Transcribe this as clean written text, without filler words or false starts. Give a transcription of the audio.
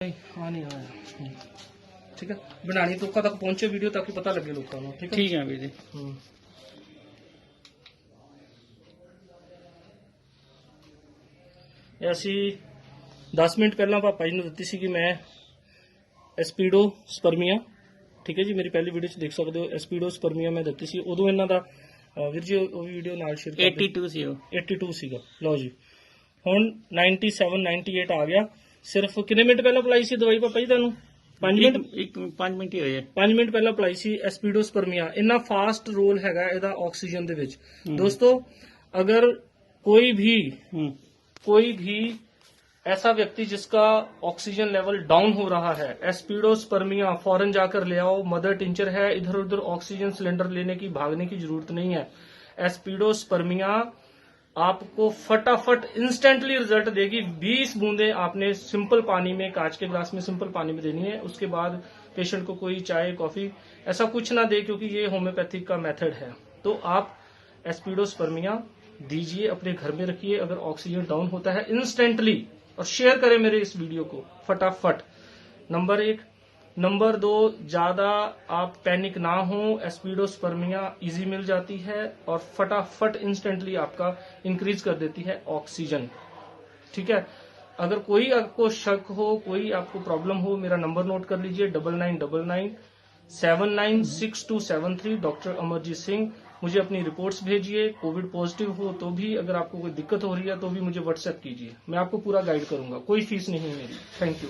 हाँ नहीं आया। ठीक है, बनानी लोगों तक पहुंचे वीडियो ताकि पता लगे लोगों को। ठीक है, ठीक है ਵੀਰ ਜੀ। ਅਸੀਂ 10 ਮਿੰਟ ਪਹਿਲਾਂ ਪਾਪਾ ਜੀ ਨੂੰ ਦਿੱਤੀ ਸੀ ਕਿ ਮੈਂ ਐਸਪੀਡੋਸਪਰਮੀਆ, ਠੀਕ ਹੈ ਜੀ, ਮੇਰੀ ਪਹਿਲੀ ਵੀਡੀਓ 'ਚ ਦੇਖ ਸਕਦੇ ਹੋ। ਐਸਪੀਡੋਸਪਰਮੀਆ ਮੈਂ ਦਿੱਤੀ ਸੀ ਉਦੋਂ। ਇਹਨਾਂ ਦਾ ਵੀਰ ਜੀ ਉਹ ਵੀਡੀਓ ਨਾਲ ਸ਼ੇਅਰ ਕਰ ਦਿਓ। 82 ਸੀ ਉਹ, 82 ਸੀਗਾ। ਲਓ ਜੀ, ਹੁਣ 97 98 ਆ ਗਿਆ। ਸਿਰਫ ਕਿੰਨੇ ਮਿੰਟ ਪਹਿਲਾਂ ਅਪਲਾਈ ਸੀ ਦਵਾਈ ਪਾਪਾ ਜੀ ਤੁਹਾਨੂੰ? 5 ਮਿੰਟ 5 ਮਿੰਟ ਹੀ ਹੋਏ। 5 ਮਿੰਟ ਪਹਿਲਾਂ ਅਪਲਾਈ ਸੀ ਐਸਪੀਡੋਸਪਰਮੀਆ। ਇੰਨਾ ਫਾਸਟ ਰੋਲ ਹੈਗਾ ਇਹਦਾ ਆਕਸੀਜਨ ਦੇ ਵਿੱਚ। ਦੋਸਤੋ, अगर कोई भी ऐसा व्यक्ति जिसका ऑक्सीजन लेवल डाउन हो रहा है, एस्पिडोस्पर्मिया फौरन जाकर ले आओ। मदर टिंचर है, इधर उधर ऑक्सीजन सिलेंडर लेने की भागने की जरूरत नहीं है। एस्पिडोस्पर्मिया आपको फटाफट इंस्टेंटली रिजल्ट देगी। 20 बूंदे आपने सिंपल पानी में, कांच के ग्लास में सिंपल पानी में देनी है। उसके बाद पेशेंट को कोई चाय कॉफी ऐसा कुछ ना दे, क्योंकि ये होम्योपैथिक का मेथड है। तो आप एस्पिडोस्पर्मिया दीजिए, अपने घर में रखिए। अगर ऑक्सीजन डाउन होता है इंस्टेंटली, और शेयर करें मेरे इस वीडियो को फटाफट। नंबर 1। नंबर 2, ज्यादा आप पैनिक ना हो। एस्पिडोस्पर्मिया इजी मिल जाती है और फटाफट इंस्टेंटली आपका इंक्रीज कर देती है ऑक्सीजन। ठीक है, अगर कोई आपको शक हो, कोई आपको प्रॉब्लम हो, मेरा नंबर नोट कर लीजिए 9999 796273। डॉक्टर अमरजीत सिंह। मुझे अपनी रिपोर्ट्स भेजिए। कोविड पॉजिटिव हो तो भी, अगर आपको कोई दिक्कत हो रही है तो भी मुझे व्हाट्सएप कीजिए। मैं आपको पूरा गाइड करूंगा, कोई फीस नहीं है मेरी। Thank you.